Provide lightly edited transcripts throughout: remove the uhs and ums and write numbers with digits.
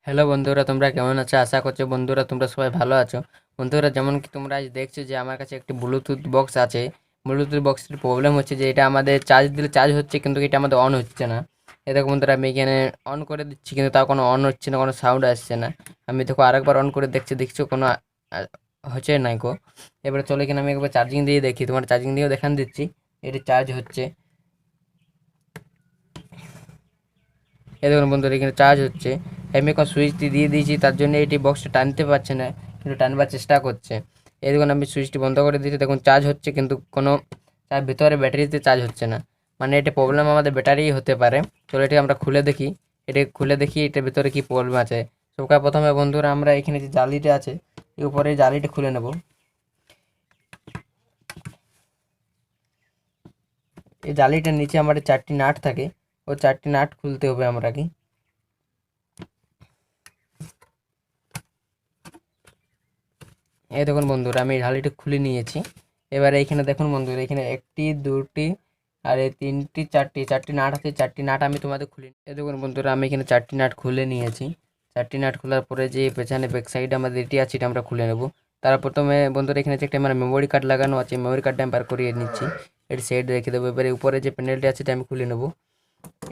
Hello বন্ধুরা, তোমরা কেমন আছো? আশা করছি বন্ধুরা তোমরা সবাই ভালো আছো। বন্ধুরা, যেমন কি তোমরা আজ দেখছো যে আমার কাছে একটি ব্লুটুথ বক্স আছে। ব্লুটুথ বক্সের প্রবলেম হচ্ছে যে এটা আমাদের চার্জ দিলে চার্জ হচ্ছে, কিন্তু এটা আমাদের অন হচ্ছে না। এ দেখো বন্ধুরা, আমি এখানে অন করে দিচ্ছি কিন্তু তাও কোনো অন হচ্ছে না, কোনো সাউন্ড আসছে না। আমি দেখো আরেকবার অন করে দেখছো কোনো হচ্ছে নাই গো। এবারে চলে কিনা আমি একবার চার্জিং দিয়ে দেখি, তোমার চার্জিং দিয়েও দেখান দিচ্ছি এটি চার্জ হচ্ছে। এই দেখুন বন্ধুরা, এখানে চার্জ হচ্ছে। আমি এখন সুইচটি দিয়ে দিয়েছি, তার জন্য এটি বক্সটা টানতে পারছে না, কিন্তু টানবার চেষ্টা করছে। এই দেখুন আমি সুইচটি বন্ধ করে দিয়েছি, দেখুন চার্জ হচ্ছে কিন্তু কোনো তার ভিতরে ব্যাটারিতে চার্জ হচ্ছে না। মানে এটা প্রবলেম আমাদের ব্যাটারি হতে পারে। চলো এটি আমরা খুলে দেখি, এটা খুলে দেখি এটার ভিতরে কি প্রবলেম আছে। সবকা প্রথমে বন্ধুরা আমরা এখানে যে জালিটা আছে এই উপরে জালিটা খুলে নেব। এই জালিটার নিচে আমাদের 4টি নাট থাকে, ও 4টি নাট খুলতে হবে আমরা কি। এই দেখুন বন্ধুরা, আমি ঢালিটা খুলে নিয়েছি। এবারে এইখানে দেখুন বন্ধুরা, এখানে একটি দুটি আর এই তিনটি চারটি নাট আছে। 4টি নাট আমি তোমাদের খুলে, এই দেখুন বন্ধুরা, আমি এখানে 4টি নাট খুলে নিয়েছি। 4টি নাট খোলার পরে যে পেছনে ব্যাক সাইডে আমাদের এটি আছে এটা আমরা খুলে নেব। তার প্রথমে বন্ধুরা এখানে যে একটা আমার মেমোরি কার্ড লাগানো আছে, মেমোরি কার্ডটা আমি বার করিয়ে নিচ্ছি, এটি সাইডে রেখে দেবো। এবারে উপরে যে প্যানেলটি আছে এটা আমি খুলে নেব।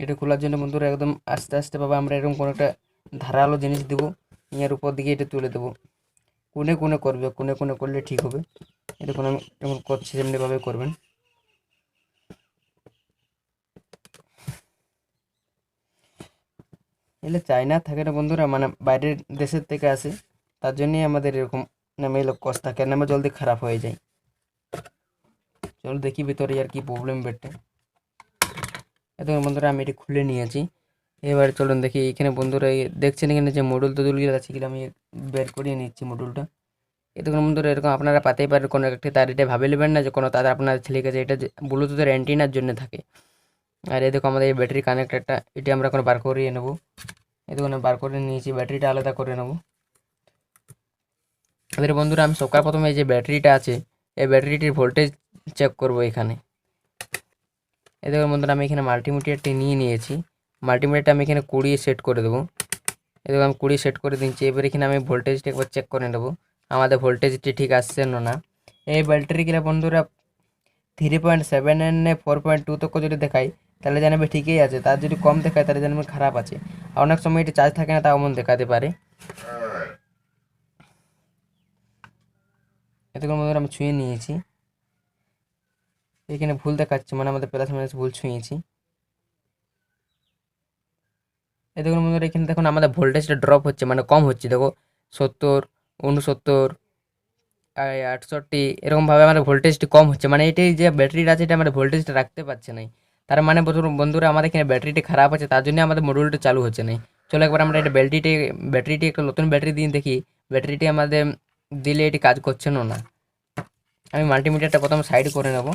এটা খোলার জন্য বন্ধুরা একদম আস্তে আস্তে পাবে আমরা এরকম কোনো একটা ধারালো জিনিস দেবো, এর উপর দিকে এটা তুলে দেবো। কোণে কোণে করবে, কোণে কোণে করলে ঠিক হবে। এরকম আমি যেমন করছি তেমনিভাবে করবেন। এগুলো চায়না থাকে না বন্ধুরা, মানে বাইরের দেশের থেকে আসে, তার জন্যই আমাদের এরকম নামে এলো কষ্ট থাকে, নামে জলদি খারাপ হয়ে যায়। চলো দেখি ভিতরে আর কি প্রবলেম বেটে। এত বন্ধুরা আমি এটি খুলে নিয়েছি। এবার চলুন দেখি এখানে বন্ধুরা, দেখছেন এখানে যে মডুল টডুলগুলো আছে এগুলো আমি বের করিয়ে নিচ্ছি মডুলটা। এরকম বন্ধুরা এরকম আপনারা পাতেই পারেন কোনো একটি তার, এটা ভাবে নেবেন না যে কোনো তার আপনার ছেলে গেছে, এটা ব্লুটুথের অ্যান্টিনার জন্য থাকে। আর এই দেখো আমাদের এই ব্যাটারি কানেক্টারটা, এটি আমরা এখন বার করিয়ে নেবো। এই দেখুন আমি বার করে নিয়েছি, ব্যাটারিটা আলাদা করে নেবো। এবারে বন্ধুরা আমি সবার প্রথমে এই যে ব্যাটারিটা আছে এই ব্যাটারিটির ভোল্টেজ চেক করব এখানে। এই দেখুন বন্ধুরা, আমি এখানে মাল্টিমিটারটি নিয়ে নিয়েছি। মাল্টিমিটারটা আমি এখানে 20 সেট করে দেবো। এই দেখুন আমি 20 সেট করে দিচ্ছি। এবার এখানে আমি ভোল্টেজটা একবার চেক করে নেবো আমাদের ভোল্টেজটি ঠিক আসছে না। এই ব্যাটারিগুলো বন্ধুরা 3.7 এর 4.2 তক যদি দেখায় তাহলে জানবে ঠিকই আছে, তার যদি কম দেখায় তাহলে জানবে খারাপ আছে। আর অনেক সময় এটা চার্জ থাকে না, তাও এমন দেখাতে পারে। এতক্ষণ বন্ধুরা আমি ছুঁয়ে নিয়েছি, এখানে ভুল দেখাচ্ছে, মানে আমাদের প্লাস মাইনাস ভুল ছুঁয়েছি। এই দেখুন বন্ধুরা, এখানে দেখুন আমাদের ভোল্টেজটা ড্রপ হচ্ছে, মানে কম হচ্ছে। দেখো 70, 69, 68 এরকমভাবে আমাদের ভোল্টেজটি কম হচ্ছে, মানে এটাই যে ব্যাটারিটা আছে এটা আমাদের ভোল্টেজটা রাখতে পারছে না। তার মানে বন্ধুরা আমাদের এখানে ব্যাটারিটি খারাপ আছে, তার জন্য আমাদের মডিউলটা চালু হচ্ছে না। চলো একবার আমরা এটা ব্যাটারিটি একটা নতুন ব্যাটারি দিয়ে দেখি ব্যাটারিটি আমাদের দিলে এটি কাজ করছে না। আমি মাল্টিমিটারটা প্রথমে সাইড করে নেব।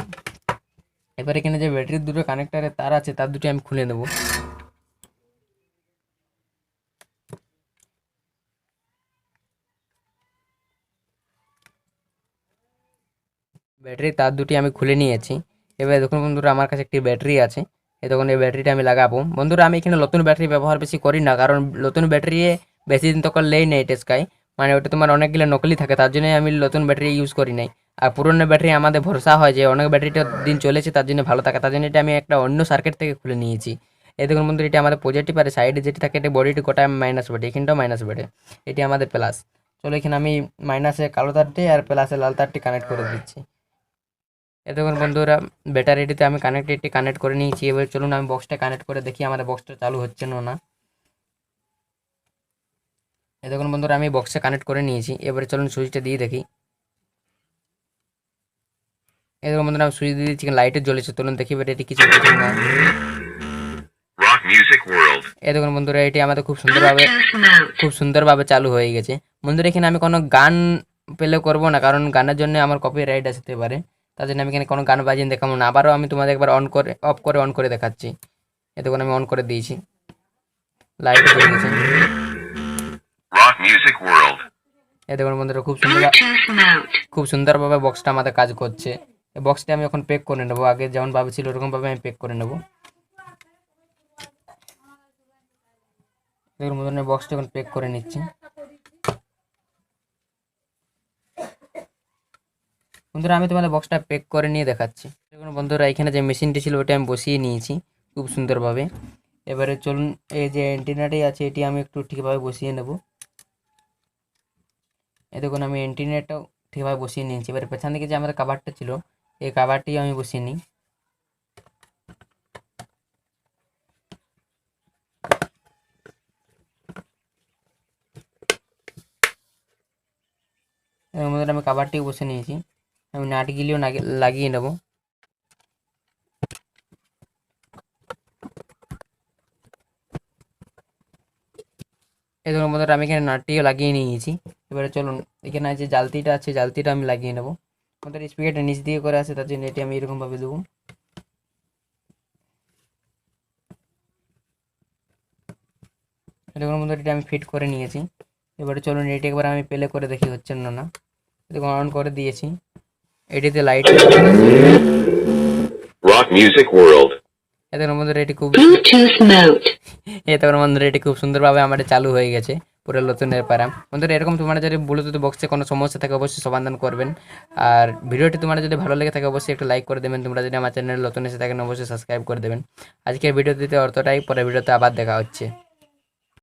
এবার এখানে যে ব্যাটারির দুটো কানেক্টারের তার আছে তার দুটি আমি খুলে নেব। ব্যাটারি তার দুটি আমি খুলে নিয়েছি। এবার দেখুন বন্ধুরা, আমার কাছে একটি ব্যাটারি আছে। এই তখন এই ব্যাটারিটা আমি লাগাবো। বন্ধুরা আমি এখানে নতুন ব্যাটারি ব্যবহার বেশি করি না, কারণ নতুন ব্যাটারি বেশি দিন তখন লেই নেই টেস্কাই, মানে ওটা তোমার অনেকগুলো নকলি থাকে, তার জন্যই আমি নতুন ব্যাটারি ইউজ করি নাই। আর পুরনো ব্যাটারি আমাদের ভরসা হয় যে অনেক ব্যাটারিটা দিন চলেছে, তার জন্য ভালো থাকে, তার জন্য এটা আমি একটা অন্য সার্কিট থেকে খুলে নিয়েছি। এই দেখুন বন্ধুরা, এটা আমাদের পজিটিভ আর সাইডে যেটি থাকে এটা বডিটি গোটা মাইনাস বডি, এখানটাও মাইনাস বডি, এটি আমাদের প্লাস। চলো এখানে আমি মাইনাসে কালো তারটি আর প্লাসে লাল তারটি কানেক্ট করে দিচ্ছি। এ দেখুন বন্ধুরা, ব্যাটারিটিতে আমি কানেক্টেডটি কানেক্ট করে নিয়েছি। এবার চলুন আমি বক্সটা কানেক্ট করে দেখি আমাদের বক্সটা চালু হচ্ছে না। এ দেখুন বন্ধুরা, আমি বক্সে কানেক্ট করে নিয়েছি। এবারে চলুন সুইচটা দিয়ে দেখি। এ দেখুন বন্ধুরা, আমি সুইচ দিয়ে দিচ্ছি, লাইটে জ্বলেছে। চলুন দেখি এবার এটি কিছু হচ্ছে না। এ দেখুন বন্ধুরা, এটি আমাদের খুব সুন্দরভাবে চালু হয়ে গেছে। বন্ধুরা এখানে আমি কোনো গান প্লে করব না, কারণ গানের জন্য আমার কপিরাইট আসতে পারে, তার জন্য আমি এখানে কোনো গান বাজিয়ে দেখাবো না। আবারও আমি তোমাদের একবার অন করে দেখাচ্ছি। এ দেখুন আমি অন করে দিয়েছি, লাইট জ্বলে গেছে। এ দেখুন বন্ধুরা, খুব সুন্দরভাবে বক্সটা আমাদের কাজ করছে। এই বক্সটা আমি এখন পেক করে নেবো, আগে যেমন ভাবে ছিল ওরকম ভাবে আমি পেক করে নেবো। দেখুন বন্ধুরা বক্সটা এখন প্যাক করে নিচ্ছি। বন্ধুরা আমি তোমাদের বক্সটা প্যাক করে নিয়ে দেখাচ্ছি। দেখুন বন্ধুরা এখানে যে মেশিনটি ছিল ওটা আমি বসিয়ে নিয়েছি খুব সুন্দরভাবে। এবারে চলুন এই যে অ্যান্টিনাটি আছে এটি আমি একটু ঠিকভাবে বসিয়ে নেব। এই দেখুন আমি অ্যান্টিনাটাও ঠিকভাবে বসিয়ে নিয়েছি। এবারে পেছন দিকে যে আমাদের কাভারটা ছিল এই কাভারটি আমি বসিয়ে নিই। এর মধ্যে আমি কাভারটিও বসে নিয়েছি। আমি নাটগুলিও লাগিয়ে নেব। এই ধরুন বন্ধুরা আমি এখানে নাটটিও লাগিয়ে নিয়েছি। এবারে চলুন এখানে যে জালতিটা আছে জালতিটা আমি লাগিয়ে নেব। আমাদের স্পিকারটা নিচ দিয়ে করে আছে তার জন্য এটি আমি এরকমভাবে দেবো। দেখুন বন্ধুরা এটা আমি ফিট করে নিয়েছি। এবারে চলুন এটি একবার আমি প্লে করে দেখি হচ্ছে না। দেখুন অন করে দিয়েছি। এটিতে লাইট রক মিউজিক ওয়ার্ল্ড। এদের বন্ধুরা এটি খুব বন্ধুরা এটি খুব সুন্দরভাবে আমার চালু হয়ে গেছে পুরো নতুনের পারা। বন্ধুরা এরকম তোমার যদি ব্লুটুথ বক্সে কোনো সমস্যা থাকে অবশ্যই সমাধান করবেন। আর ভিডিওটি তোমার যদি ভালো লেগে থাকে অবশ্যই একটা লাইক করে দেবেন। তোমরা যদি আমার চ্যানেল নতুন এসে থাকেন অবশ্যই সাবস্ক্রাইব করে দেবেন। আজকের ভিডিওটিতে অতটাই, পরের ভিডিওতে আবার দেখা হচ্ছে।